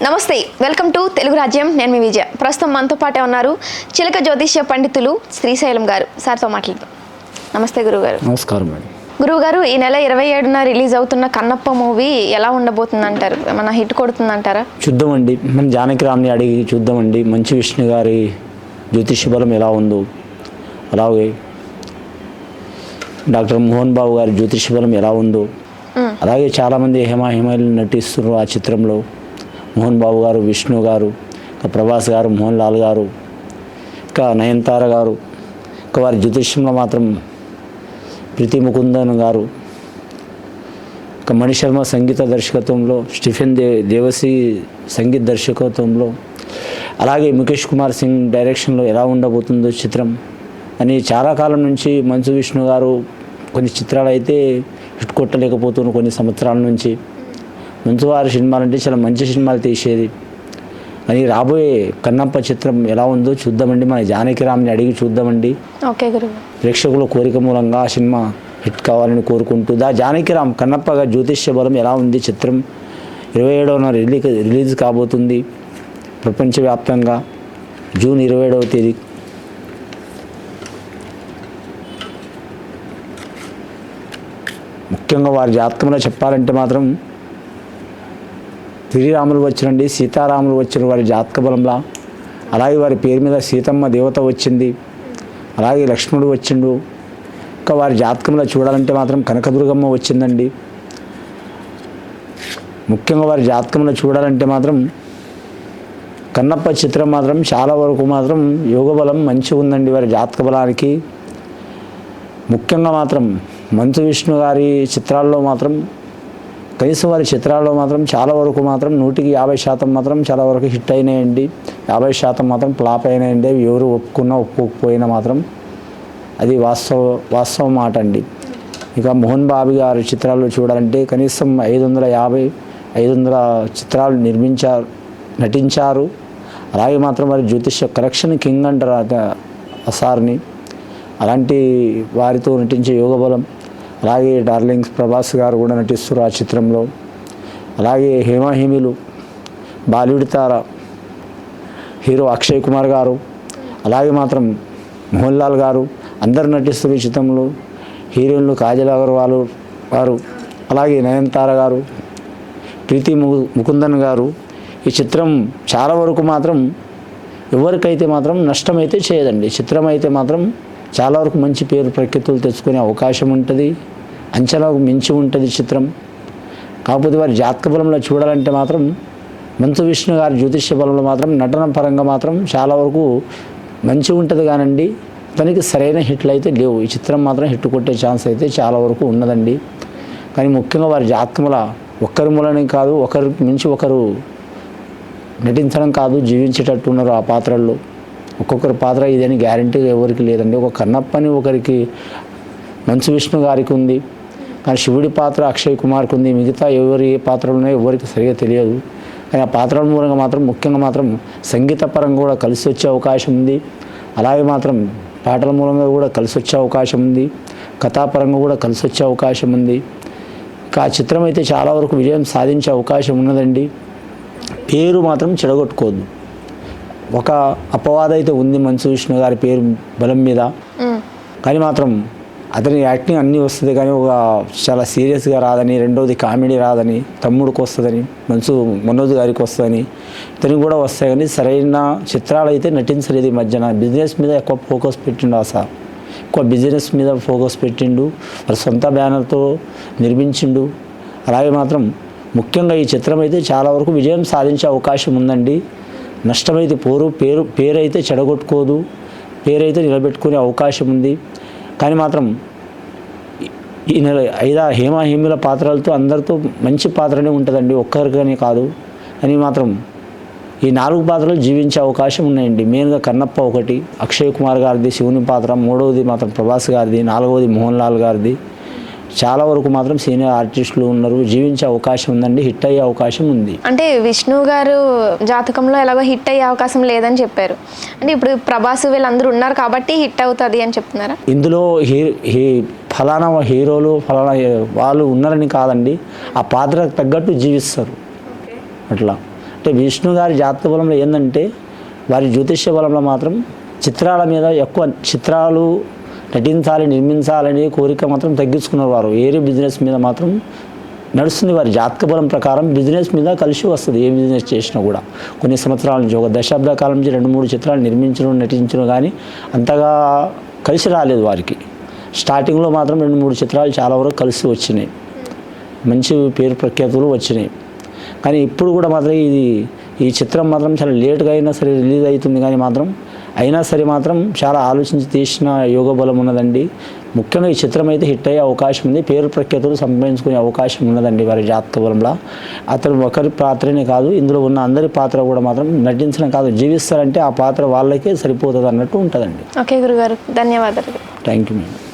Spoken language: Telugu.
నమస్తే, వెల్కమ్ టు తెలుగు రాజ్యం. నేను మీ విజయ. ప్రస్తుతం మనతో పాటే ఉన్నారు చిలక జ్యోతిష్య పండితులు శ్రీశైలం గారు. సార్తో మాట్లాడదాం. నమస్తే గురువుగారు. నమస్కారం మేడం. గురువుగారు, ఈ నెల 27న రిలీజ్ అవుతున్న కన్నప్ప మూవీ ఎలా ఉండబోతుంది అంటారు? మన హిట్ కొడుతుందంటారా? చూద్దామండి. మనం జానకిరామ్ని అడిగి చూద్దామండి. మంచు విష్ణు గారి జ్యోతిష్య బలం ఎలా ఉందో, అలాగే డాక్టర్ మోహన్ బాబు గారి జ్యోతిష్య బలం ఎలా ఉందో, అలాగే చాలామంది హేమాహిమాయిలు నటిస్తున్నారు ఆ చిత్రంలో. మోహన్ బాబు గారు, విష్ణు గారు, ఇంకా ప్రభాస్ గారు, మోహన్ లాల్ గారు, ఇంకా నయనతార గారు, ఇంకా వారి జ్యోతిష్యంలో మాత్రం ప్రీతి ముకుందన్ గారు, ఇంకా మణిశర్మ సంగీత దర్శకత్వంలో, స్టీఫెన్ దేవసి సంగీత దర్శకత్వంలో, అలాగే ముఖేష్ కుమార్ సింగ్ డైరెక్షన్లో ఎలా ఉండబోతుందో చిత్రం అని చాలా కాలం నుంచి మంచు విష్ణు గారు కొన్ని చిత్రాలు అయితే హిట్ కొట్టలేకపోతున్నారు. కొన్ని సంవత్సరాల నుంచి మంచు వారి సినిమాలు అంటే చాలా మంచి సినిమాలు తీసేది. అని రాబోయే కన్నప్ప చిత్రం ఎలా ఉందో చూద్దామండి. మన జానకిరామ్ని అడిగి చూద్దామండి. ఓకే గురువు. ప్రేక్షకుల కోరిక మూలంగా ఆ సినిమా హిట్ కావాలని కోరుకుంటూ జానకిరామ్ కన్నప్పగా జ్యోతిష్య బలం ఎలా ఉంది చిత్రం 27వ రిలీజ్ కాబోతుంది ప్రపంచవ్యాప్తంగా జూన్ 27వ తేదీ. ముఖ్యంగా వారి జాతకంలో చెప్పాలంటే మాత్రం శ్రీరాములు వచ్చినండి, సీతారాములు వచ్చిన వారి జాతక బలంలా, అలాగే వారి పేరు మీద సీతమ్మ దేవత వచ్చింది, అలాగే లక్ష్మణుడు వచ్చిండు. ఇంకా వారి జాతకంలో చూడాలంటే మాత్రం కనకదుర్గమ్మ వచ్చిందండి. ముఖ్యంగా వారి జాతకంలో చూడాలంటే మాత్రం కన్నప్ప చిత్రం మాత్రం చాలా వరకు మాత్రం యోగబలం మంచిగా ఉందండి వారి జాతక బలానికి. ముఖ్యంగా మాత్రం మంచు విష్ణు గారి చిత్రాల్లో మాత్రం, కనీసం వారి చిత్రాల్లో మాత్రం చాలా వరకు మాత్రం 100% మాత్రం చాలా వరకు హిట్ అయినాయండి. 50% మాత్రం ఫ్లాప్ అయినాయండి. ఎవరు ఒప్పుకున్నా ఒప్పుకోకపోయినా మాత్రం అది వాస్తవ మాట అండి. ఇక మోహన్ బాబు గారి చిత్రాల్లో చూడాలంటే కనీసం 500 చిత్రాలు నటించారు. అలాగే మాత్రం వారి జ్యోతిష్య కరెక్షన్ కింగ్ అంటారు ఆ సార్ని. అలాంటి వారితో నటించే యోగబలం, అలాగే డార్లింగ్స్ ప్రభాస్ గారు కూడా నటిస్తారు ఆ చిత్రంలో. అలాగే హేమాహిమీలు, బాలీవుడ్ తార హీరో అక్షయ్ కుమార్ గారు, అలాగే మాత్రం మోహన్ లాల్ గారు అందరు నటిస్తారు ఈ చిత్రంలో. హీరోయిన్లు కాజల్ అగర్వాల్ గారు, అలాగే నయనతార గారు, ప్రీతి ముకుందన్ గారు. ఈ చిత్రం చాలా వరకు మాత్రం ఎవరికైతే మాత్రం నష్టమైతే చేయదండి. చిత్రం అయితే మాత్రం చాలా వరకు మంచి పేరు ప్రఖ్యాతులు తెచ్చుకునే అవకాశం ఉంటుంది. అంచనాకు మించి ఉంటుంది చిత్రం. కాకపోతే వారి జాతక బలంలో చూడాలంటే మాత్రం మంచు విష్ణు గారి జ్యోతిష్య బలంలో మాత్రం నటన పరంగా మాత్రం చాలా వరకు మంచిగా ఉంటుంది కానండి, దానికి సరైన హిట్లు అయితే లేవు. ఈ చిత్రం మాత్రం హిట్ కొట్టే ఛాన్స్ అయితే చాలా వరకు ఉన్నదండి. కానీ ముఖ్యంగా వారి జాతకముల ఒక్కరి మూలనే కాదు, ఒకరికి మించి ఒకరు నటించడం కాదు, జీవించేటట్టు ఉన్నారు ఆ పాత్రల్లో. ఒక్కొక్కరి పాత్ర ఇదని గ్యారంటీగా ఎవరికి లేదండి. ఒక కన్నప్పని ఒకరికి మంచు విష్ణు గారికి ఉంది, కానీ శివుడి పాత్ర అక్షయ్ కుమార్కి ఉంది. మిగతా ఎవరి పాత్రలు ఉన్నాయో ఎవరికి సరిగా తెలియదు. కానీ ఆ పాత్రల మూలంగా మాత్రం ముఖ్యంగా మాత్రం సంగీత పరంగా కూడా కలిసి వచ్చే అవకాశం ఉంది. అలాగే మాత్రం పాటల మూలంగా కూడా కలిసి వచ్చే అవకాశం ఉంది. కథాపరంగా కూడా కలిసి వచ్చే అవకాశం ఉంది. ఇంకా ఆ చిత్రం అయితే చాలా వరకు విజయం సాధించే అవకాశం ఉన్నదండి. పేరు మాత్రం చెడగొట్టుకోవద్దు. ఒక అపవాదం అయితే ఉంది మంచు విష్ణు గారి పేరు బలం మీద, కానీ మాత్రం అతని యాక్టింగ్ అన్నీ వస్తుంది, కానీ ఒక చాలా సీరియస్గా రాదని, రెండవది కామెడీ రాదని, తమ్ముడికి వస్తుందని, మనోజ్ గారికి వస్తుందని, ఇతనికి కూడా వస్తాయి. కానీ సరైన చిత్రాలు అయితే నటించలేదు. ఈ మధ్యన బిజినెస్ మీద ఎక్కువ ఫోకస్ పెట్టిండు ఆ సార్. ఎక్కువ బిజినెస్ మీద ఫోకస్ పెట్టిండు, మరి సొంత బ్యానర్తో నిర్మించిండు. అలాగే మాత్రం ముఖ్యంగా ఈ చిత్రం అయితే చాలా వరకు విజయం సాధించే అవకాశం ఉందండి. నష్టమైతే పేరు అయితే చెడగొట్టుకోదు, పేరైతే నిలబెట్టుకునే అవకాశం ఉంది. కానీ మాత్రం ఈ నెల హేమాహిమీల పాత్రలతో అందరితో మంచి పాత్రనే ఉంటుందండి, ఒక్కరికనే కాదు. అని మాత్రం ఈ 4 పాత్రలు జీవించే అవకాశం ఉన్నాయండి. మెయిన్గా కన్నప్ప ఒకటి, అక్షయ్ కుమార్ గారిది శివుని పాత్ర, 3వది మాత్రం ప్రభాస్ గారిది, 4వది మోహన్ లాల్ గారిది. చాలా వరకు మాత్రం సీనియర్ ఆర్టిస్టులు ఉన్నారు, జీవించే అవకాశం ఉందండి, హిట్ అయ్యే అవకాశం ఉంది. అంటే విష్ణు గారు జాతకంలో ఎలాగో హిట్ అయ్యే అవకాశం లేదని చెప్పారు. అంటే ఇప్పుడు ప్రభాస్ వీళ్ళందరూ ఉన్నారు కాబట్టి హిట్ అవుతుంది అని చెప్తున్నారా? ఇందులో ఫలానా హీరోలు ఫలానా వాళ్ళు ఉన్నారని కాదండి, ఆ పాత్రకు తగ్గట్టు జీవిస్తారు. అట్లా అంటే విష్ణు గారి జాతక బలంలో ఏంటంటే వారి జ్యోతిష్య బలంలో మాత్రం చిత్రాల మీద ఎక్కువ చిత్రాలు నటించాలి నిర్మించాలనే కోరిక మాత్రం తగ్గించుకున్నారు వారు. ఏరే బిజినెస్ మీద మాత్రం నడుస్తుంది. వారి జాతక బలం ప్రకారం బిజినెస్ మీద కలిసి వస్తుంది. ఏ బిజినెస్ చేసినా కూడా కొన్ని సంవత్సరాల నుంచి ఒక దశాబ్ద కాలం నుంచి 2-3 చిత్రాలు నిర్మించడం నటించడం కానీ అంతగా కలిసి రాలేదు వారికి. స్టార్టింగ్లో మాత్రం 2-3 చిత్రాలు చాలా వరకు కలిసి వచ్చినాయి, మంచి పేరు ప్రఖ్యాతులు వచ్చినాయి. కానీ ఇప్పుడు కూడా మాత్రం ఈ చిత్రం మాత్రం చాలా లేట్గా అయినా సరే రిలీజ్ అవుతుంది. కానీ మాత్రం అయినా సరే మాత్రం చాలా ఆలోచించి తీసిన యోగ బలం ఉన్నదండి. ముఖ్యంగా ఈ చిత్రం అయితే హిట్ అయ్యే అవకాశం ఉంది, పేరు ప్రఖ్యాతులు సంపాదించుకునే అవకాశం ఉన్నదండి వారి జాతక బలంలో. అతను ఒకరి పాత్రనే కాదు, ఇందులో ఉన్న అందరి పాత్ర కూడా మాత్రం నటించడం కాదు, జీవిస్తారంటే ఆ పాత్ర వాళ్ళకే సరిపోతుంది అన్నట్టు ఉంటుందండి. ఓకే గురుగారు, ధన్యవాదాలు. Thank you madam.